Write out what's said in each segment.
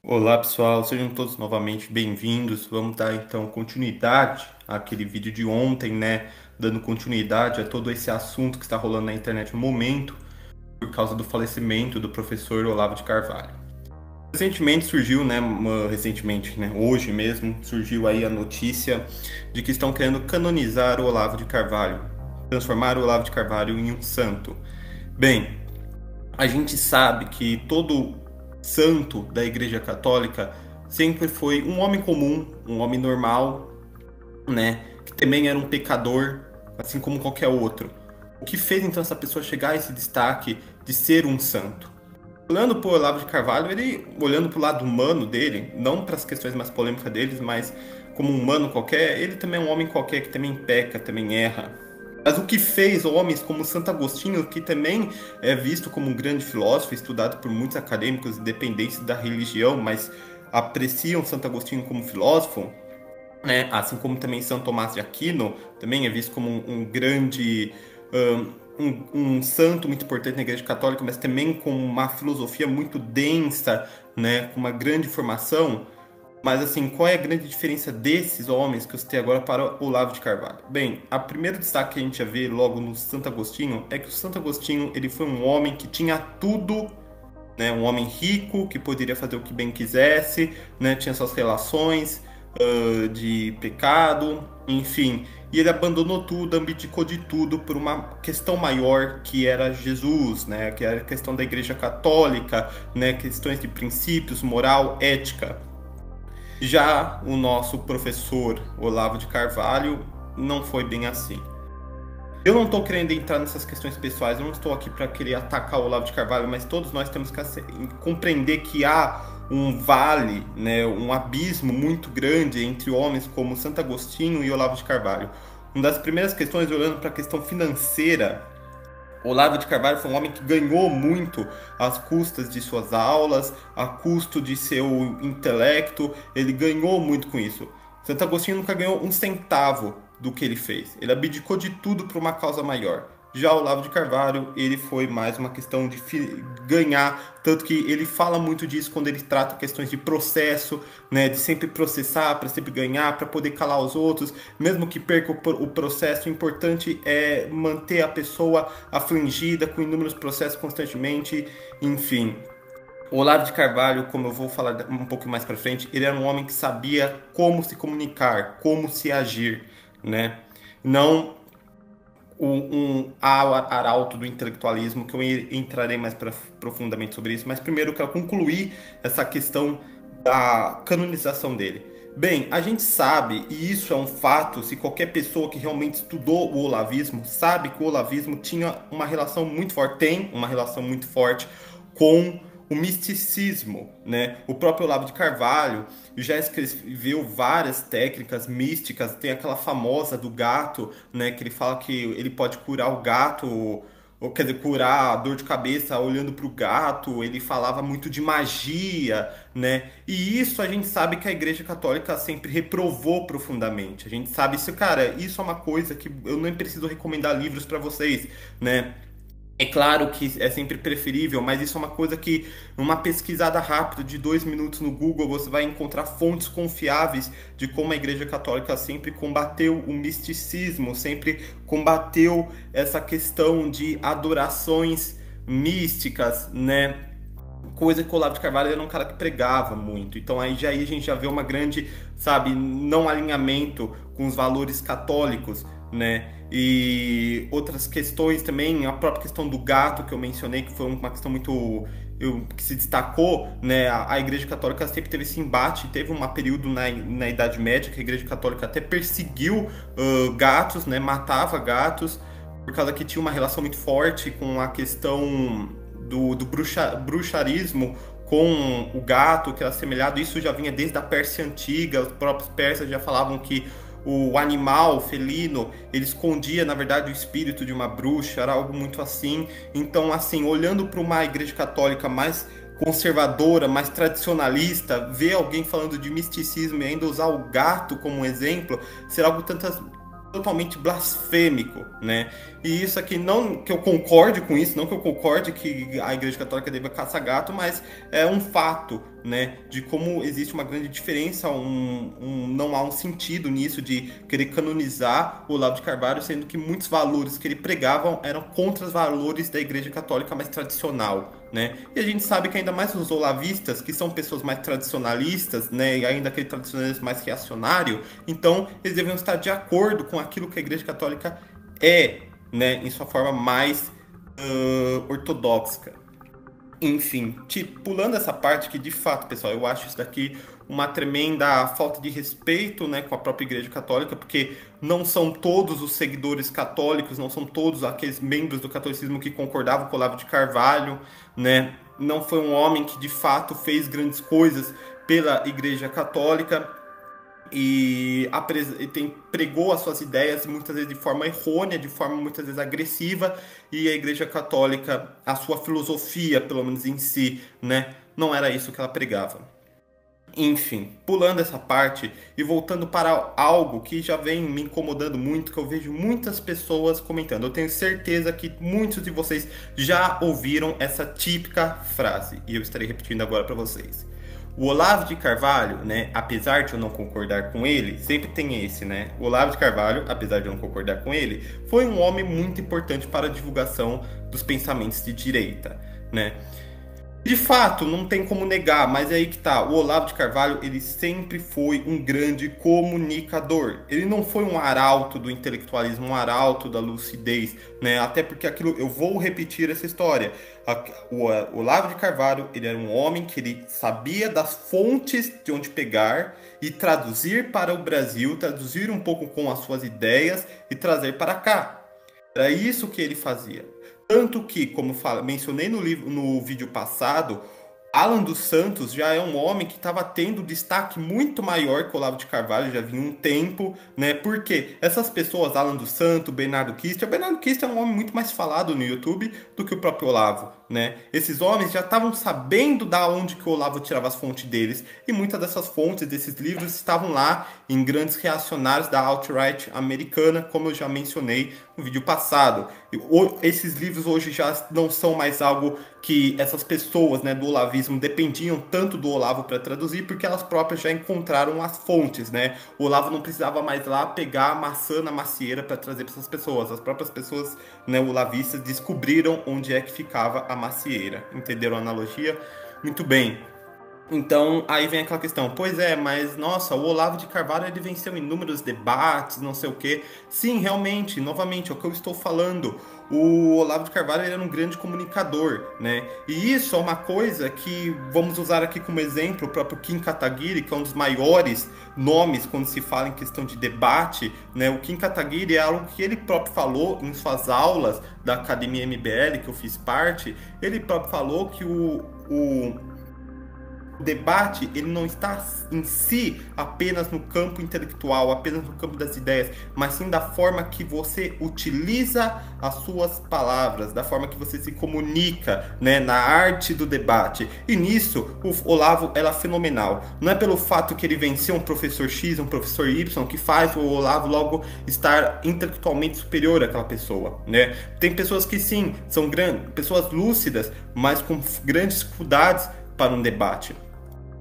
Olá pessoal, sejam todos novamente bem-vindos. Vamos dar então continuidade àquele vídeo de ontem, né? Dando continuidade a todo esse assunto que está rolando na internet no momento, por causa do falecimento do professor Olavo de Carvalho. Recentemente surgiu, né? Hoje mesmo, surgiu aí a notícia de que estão querendo canonizar o Olavo de Carvalho, transformar o Olavo de Carvalho em um santo. Bem, a gente sabe que todo santo da Igreja Católica sempre foi um homem comum, um homem normal, né? Que também era um pecador, assim como qualquer outro. O que fez então essa pessoa chegar a esse destaque de ser um santo? Olhando para o Olavo de Carvalho, ele olhando para o lado humano dele, não para as questões mais polêmicas deles, mas como um humano qualquer, ele também é um homem qualquer que também peca, também erra. Mas o que fez homens como Santo Agostinho, que também é visto como um grande filósofo, estudado por muitos acadêmicos, independentes da religião, mas apreciam Santo Agostinho como filósofo, né? Assim como também São Tomás de Aquino, também é visto como um grande um santo muito importante na Igreja Católica, mas também com uma filosofia muito densa, né? Com uma grande formação. Mas assim, qual é a grande diferença desses homens que eu citei agora para o Olavo de Carvalho? Bem, a primeiro destaque que a gente já vê logo no Santo Agostinho é que o Santo Agostinho ele foi um homem que tinha tudo, né? Um homem rico que poderia fazer o que bem quisesse, né? Tinha suas relações de pecado, enfim. E ele abandonou tudo, abdicou de tudo por uma questão maior que era Jesus, né? Que era a questão da Igreja Católica, né? Questões de princípios, moral, ética. Já o nosso professor Olavo de Carvalho não foi bem assim. Eu não estou querendo entrar nessas questões pessoais, eu não estou aqui para querer atacar o Olavo de Carvalho, mas todos nós temos que compreender que há um vale, né, um abismo muito grande entre homens como Santo Agostinho e Olavo de Carvalho. Uma das primeiras questões, olhando para a questão financeira, Olavo de Carvalho foi um homem que ganhou muito às custas de suas aulas, a custo de seu intelecto, ele ganhou muito com isso. Santo Agostinho nunca ganhou um centavo do que ele fez. Ele abdicou de tudo para uma causa maior. Já o Olavo de Carvalho, ele foi mais uma questão de ganhar, tanto que ele fala muito disso quando ele trata questões de processo, né, de sempre processar, para sempre ganhar, para poder calar os outros, mesmo que perca o processo, o importante é manter a pessoa afligida com inúmeros processos constantemente, enfim. O Olavo de Carvalho, como eu vou falar um pouco mais para frente, ele era um homem que sabia como se comunicar, como se agir, né? Não um arauto do intelectualismo, que eu entrarei mais profundamente sobre isso, mas primeiro eu quero concluir essa questão da canonização dele. Bem, a gente sabe, e isso é um fato, se qualquer pessoa que realmente estudou o olavismo sabe que o olavismo tinha uma relação muito forte, tem uma relação muito forte com o misticismo, né? O próprio Olavo de Carvalho já escreveu várias técnicas místicas, tem aquela famosa do gato, né? Que ele fala que ele pode curar o gato, ou quer dizer, curar a dor de cabeça olhando para o gato. Ele falava muito de magia, né? E isso a gente sabe que a Igreja Católica sempre reprovou profundamente. A gente sabe isso, cara. Isso é uma coisa que eu nem preciso recomendar livros para vocês, né? É claro que é sempre preferível, mas isso é uma coisa que, numa pesquisada rápida de 2 minutos no Google, você vai encontrar fontes confiáveis de como a Igreja Católica sempre combateu o misticismo, sempre combateu essa questão de adorações místicas, né? Coisa que o Olavo de Carvalho era um cara que pregava muito. Então aí a gente já vê uma grande, sabe, não alinhamento com os valores católicos, né? E outras questões também, a própria questão do gato que eu mencionei, que foi uma questão muito que se destacou, né? A Igreja Católica sempre teve esse embate, teve um período na Idade Média que a Igreja Católica até perseguiu gatos, né? Matava gatos, por causa que tinha uma relação muito forte com a questão do bruxarismo com o gato, que era assemelhado. Isso já vinha desde a Pérsia Antiga, os próprios persas já falavam que o animal felino, ele escondia, na verdade, o espírito de uma bruxa, era algo muito assim. Então, assim, olhando para uma igreja católica mais conservadora, mais tradicionalista, ver alguém falando de misticismo e ainda usar o gato como um exemplo, será algo tantas totalmente blasfêmico, né? E isso aqui, não que eu concorde com isso, não que eu concorde que a Igreja Católica deva caçar gato, mas é um fato, né? De como existe uma grande diferença, não há um sentido nisso de querer canonizar o Olavo de Carvalho, sendo que muitos valores que ele pregavam eram contra os valores da Igreja Católica mais tradicional, né? E a gente sabe que ainda mais os olavistas, que são pessoas mais tradicionalistas, né? E ainda aquele tradicionalismo mais reacionário, então eles devem estar de acordo com aquilo que a Igreja Católica é, né? Em sua forma mais ortodoxa. Enfim, pulando essa parte que de fato, pessoal, eu acho isso daqui uma tremenda falta de respeito, né, com a própria Igreja Católica, porque não são todos os seguidores católicos, não são todos aqueles membros do catolicismo que concordavam com o Olavo de Carvalho, né? Não foi um homem que de fato fez grandes coisas pela Igreja Católica e pregou as suas ideias muitas vezes de forma errônea, de forma muitas vezes agressiva, e a Igreja Católica, a sua filosofia, pelo menos em si, né, não era isso que ela pregava. Enfim, pulando essa parte e voltando para algo que já vem me incomodando muito, que eu vejo muitas pessoas comentando. Eu tenho certeza que muitos de vocês já ouviram essa típica frase, e eu estarei repetindo agora para vocês. O Olavo de Carvalho, né, apesar de eu não concordar com ele, sempre tem esse, né? O Olavo de Carvalho, apesar de eu não concordar com ele, foi um homem muito importante para a divulgação dos pensamentos de direita, né? De fato, não tem como negar, mas é aí que tá. O Olavo de Carvalho, ele sempre foi um grande comunicador. Ele não foi um arauto do intelectualismo, um arauto da lucidez, né? Até porque aquilo, eu vou repetir essa história. O Olavo de Carvalho, ele era um homem que ele sabia das fontes de onde pegar e traduzir para o Brasil, traduzir um pouco com as suas ideias e trazer para cá. Era isso que ele fazia. Tanto que, como mencionei no vídeo passado, Alan dos Santos já é um homem que estava tendo destaque muito maior que o Olavo de Carvalho, já vinha um tempo, né? Porque essas pessoas, Alan dos Santos, Bernardo Kister, o Bernardo Kister é um homem muito mais falado no YouTube do que o próprio Olavo, né? Esses homens já estavam sabendo da onde que o Olavo tirava as fontes deles, e muitas dessas fontes, desses livros, estavam lá em grandes reacionários da alt-right americana, como eu já mencionei no vídeo passado. Esses livros hoje já não são mais algo que essas pessoas, né, do olavismo dependiam tanto do Olavo para traduzir, porque elas próprias já encontraram as fontes, né? O Olavo não precisava mais lá pegar a maçã na macieira para trazer para essas pessoas. As próprias pessoas, né, olavistas, descobriram onde é que ficava a macieira. Entenderam a analogia? Muito bem. Então, aí vem aquela questão, pois é, mas nossa, o Olavo de Carvalho ele venceu inúmeros debates, não sei o quê. Sim, realmente, novamente, é o que eu estou falando. O Olavo de Carvalho ele era um grande comunicador, né? E isso é uma coisa que vamos usar aqui como exemplo o próprio Kim Kataguiri, que é um dos maiores nomes quando se fala em questão de debate, né? O Kim Kataguiri é algo que ele próprio falou em suas aulas da Academia MBL, que eu fiz parte. Ele próprio falou que o debate ele não está em si apenas no campo intelectual, apenas no campo das ideias, mas sim da forma que você utiliza as suas palavras, da forma que você se comunica, né, na arte do debate. E nisso, o Olavo era fenomenal. Não é pelo fato que ele venceu um professor X, um professor Y, que faz o Olavo logo estar intelectualmente superior àquela pessoa, né? Tem pessoas que sim, são pessoas lúcidas, mas com grandes dificuldades para um debate.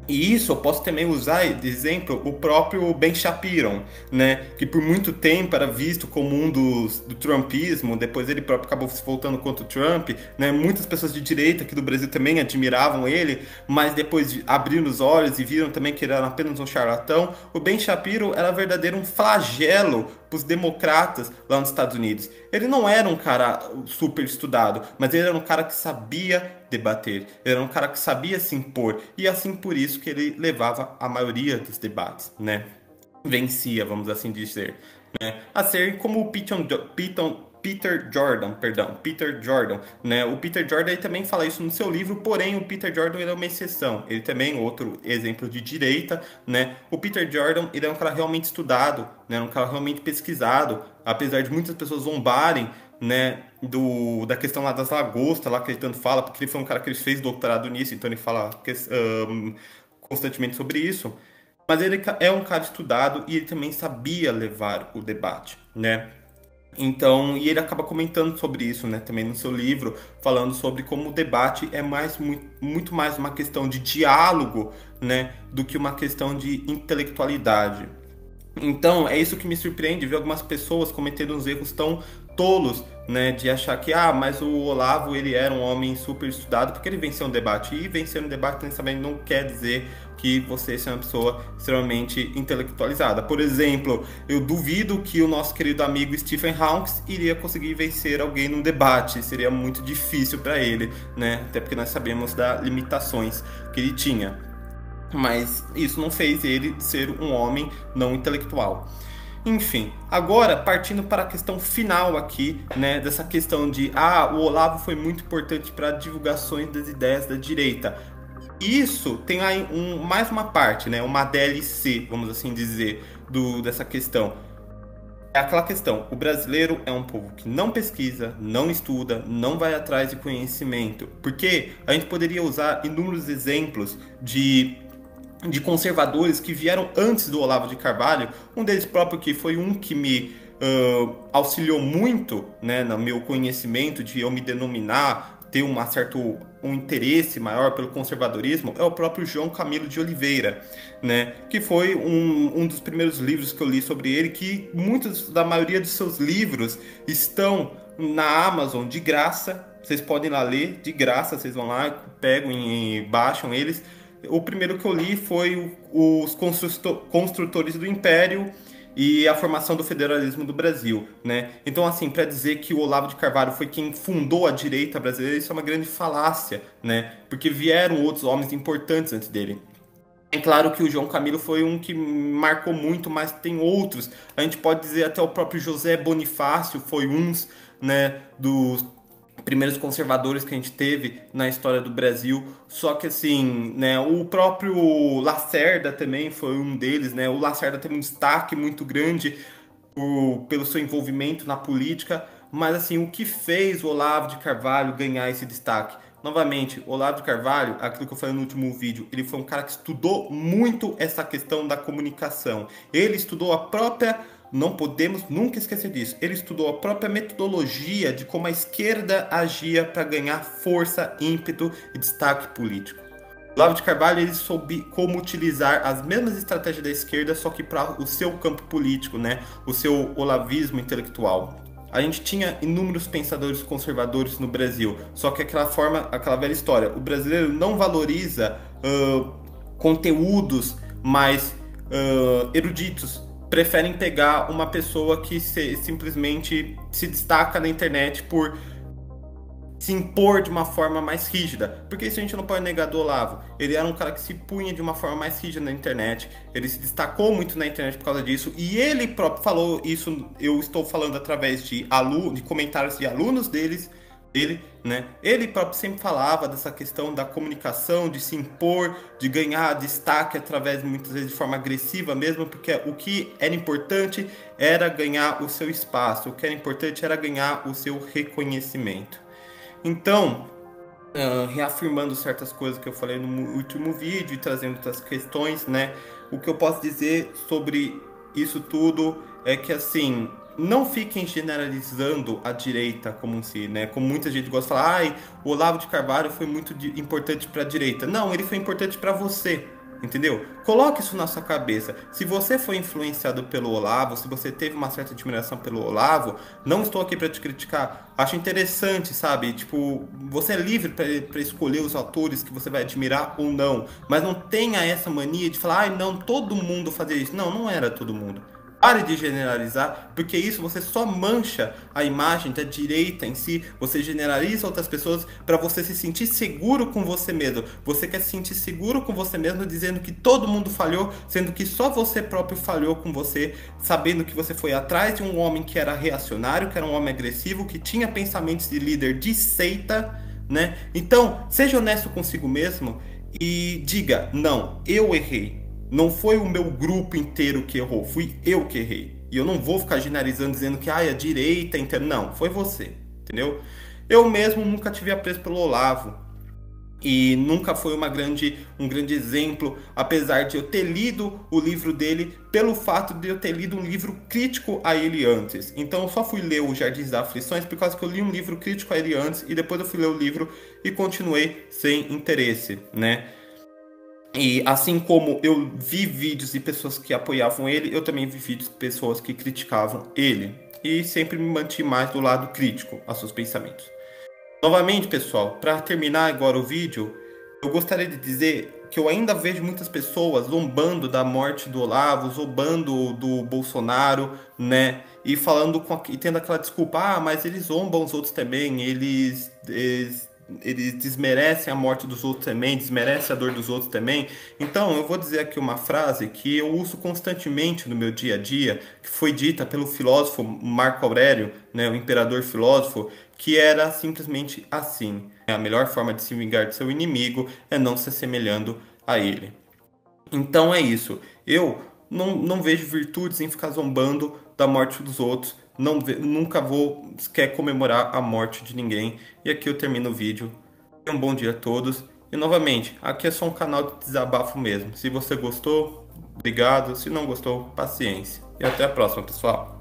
E isso eu posso também usar de exemplo o próprio Ben Shapiro, né, que por muito tempo era visto como um do trumpismo, depois ele próprio acabou se voltando contra o Trump, né, muitas pessoas de direita aqui do Brasil também admiravam ele, mas depois abriram os olhos e viram também que ele era apenas um charlatão. O Ben Shapiro era verdadeiro um flagelo para os democratas lá nos Estados Unidos. Ele não era um cara super estudado, mas ele era um cara que sabia debater, ele era um cara que sabia se impor, e assim por isso que ele levava a maioria dos debates, né? Vencia, vamos assim dizer, né? A ser como o Peter Jordan, né? O Peter Jordan ele também fala isso no seu livro, porém o Peter Jordan ele é uma exceção. Ele também é outro exemplo de direita, né? O Peter Jordan ele é um cara realmente estudado, né? Um cara realmente pesquisado, apesar de muitas pessoas zombarem, né, da questão lá das lagostas, lá que ele tanto fala, porque ele foi um cara que ele fez doutorado nisso, então ele fala constantemente sobre isso. mas ele é um cara estudado e ele também sabia levar o debate, né? Então, e ele acaba comentando sobre isso, né, também no seu livro, falando sobre como o debate é muito mais uma questão de diálogo, né, do que uma questão de intelectualidade. Então, é isso que me surpreende, ver algumas pessoas cometendo uns erros tão tolos, né, de achar que, mas o Olavo, ele era um homem super estudado porque ele venceu um debate. E vencer um debate necessariamente não quer dizer que você seja uma pessoa extremamente intelectualizada. Por exemplo, eu duvido que o nosso querido amigo Stephen Hawking iria conseguir vencer alguém num debate. Seria muito difícil para ele, né, até porque nós sabemos das limitações que ele tinha. Mas isso não fez ele ser um homem não intelectual. Enfim, agora partindo para a questão final aqui, né, dessa questão de o Olavo foi muito importante para divulgações das ideias da direita. Isso tem aí mais uma parte, né, uma DLC, vamos assim dizer, dessa questão. É aquela questão, o brasileiro é um povo que não pesquisa, não estuda, não vai atrás de conhecimento. Porque a gente poderia usar inúmeros exemplos de conservadores que vieram antes do Olavo de Carvalho, um deles próprio que foi um que me auxiliou muito, né, no meu conhecimento de eu me denominar, ter um interesse maior pelo conservadorismo, é o próprio João Camilo de Oliveira, né, que foi um dos primeiros livros que eu li sobre ele, que da maioria dos seus livros estão na Amazon de graça, vocês podem lá ler de graça, vocês vão lá, pegam e baixam eles. O primeiro que eu li foi Os Construtores do Império e a Formação do Federalismo do Brasil, né? Então, assim, para dizer que o Olavo de Carvalho foi quem fundou a direita brasileira, isso é uma grande falácia, né? Porque vieram outros homens importantes antes dele. É claro que o João Camilo foi um que marcou muito, mas tem outros. A gente pode dizer até o próprio José Bonifácio foi né, dos primeiros conservadores que a gente teve na história do Brasil. Só que assim, né, o próprio Lacerda também foi um deles, né? O Lacerda teve um destaque muito grande pelo seu envolvimento na política, mas assim, o que fez o Olavo de Carvalho ganhar esse destaque? Novamente, o Olavo de Carvalho, aquilo que eu falei no último vídeo, ele foi um cara que estudou muito essa questão da comunicação. Ele estudou a própria... Não podemos nunca esquecer disso. Ele estudou a própria metodologia de como a esquerda agia para ganhar força, ímpeto e destaque político. Olavo de Carvalho, ele soube como utilizar as mesmas estratégias da esquerda, só que para o seu campo político, né? O seu olavismo intelectual. A gente tinha inúmeros pensadores conservadores no Brasil, só que aquela velha história. O brasileiro não valoriza conteúdos mais eruditos. Preferem pegar uma pessoa que simplesmente se destaca na internet por se impor de uma forma mais rígida. Porque isso a gente não pode negar do Olavo. Ele era um cara que se punha de uma forma mais rígida na internet. Ele se destacou muito na internet por causa disso. E ele próprio falou isso, eu estou falando através de comentários de alunos dele, né? Ele próprio sempre falava dessa questão da comunicação, de se impor, de ganhar destaque através, muitas vezes de forma agressiva mesmo, porque o que era importante era ganhar o seu espaço, o que era importante era ganhar o seu reconhecimento. Então, reafirmando certas coisas que eu falei no último vídeo e trazendo outras questões, né? O que eu posso dizer sobre isso tudo é que, assim, não fiquem generalizando a direita como si, né? Como muita gente gosta de falar, o Olavo de Carvalho foi muito importante para a direita. Não, ele foi importante para você, entendeu? Coloque isso na sua cabeça. Se você foi influenciado pelo Olavo, se você teve uma certa admiração pelo Olavo, não estou aqui para te criticar. Acho interessante, sabe? Tipo, você é livre para escolher os autores que você vai admirar ou não. Mas não tenha essa mania de falar, não, todo mundo fazia isso. Não, não era todo mundo. Pare de generalizar, porque isso você só mancha a imagem da direita em si. Você generaliza outras pessoas para você se sentir seguro com você mesmo. Você quer se sentir seguro com você mesmo dizendo que todo mundo falhou, sendo que só você próprio falhou com você, sabendo que você foi atrás de um homem que era reacionário, que era um homem agressivo, que tinha pensamentos de líder de seita, né? Então, seja honesto consigo mesmo e diga, não, eu errei. Não foi o meu grupo inteiro que errou, fui eu que errei. E eu não vou ficar generalizando dizendo que a direita inteira. Não, foi você, entendeu? Eu mesmo nunca tive apreço pelo Olavo. e nunca foi um grande exemplo, apesar de eu ter lido o livro dele, pelo fato de eu ter lido um livro crítico a ele antes. Então eu só fui ler o Jardins das Aflições por causa que eu li um livro crítico a ele antes, e depois eu fui ler o livro e continuei sem interesse, né? E assim como eu vi vídeos de pessoas que apoiavam ele, eu também vi vídeos de pessoas que criticavam ele. E sempre me mantive mais do lado crítico aos seus pensamentos. Novamente, pessoal, para terminar agora o vídeo, eu gostaria de dizer que eu ainda vejo muitas pessoas zombando da morte do Olavo, zombando do Bolsonaro, né? E falando e tendo aquela desculpa, mas eles zombam os outros também, eles desmerecem a morte dos outros também, desmerecem a dor dos outros também. Então, eu vou dizer aqui uma frase que eu uso constantemente no meu dia a dia, que foi dita pelo filósofo Marco Aurélio, né, o imperador filósofo, que era simplesmente assim: a melhor forma de se vingar de seu inimigo é não se assemelhando a ele. Então é isso. Eu não vejo virtudes em ficar zombando da morte dos outros. Nunca vou quer comemorar a morte de ninguém. E aqui eu termino o vídeo. Um bom dia a todos. E novamente, aqui é só um canal de desabafo mesmo. Se você gostou, obrigado. Se não gostou, paciência. E até a próxima, pessoal.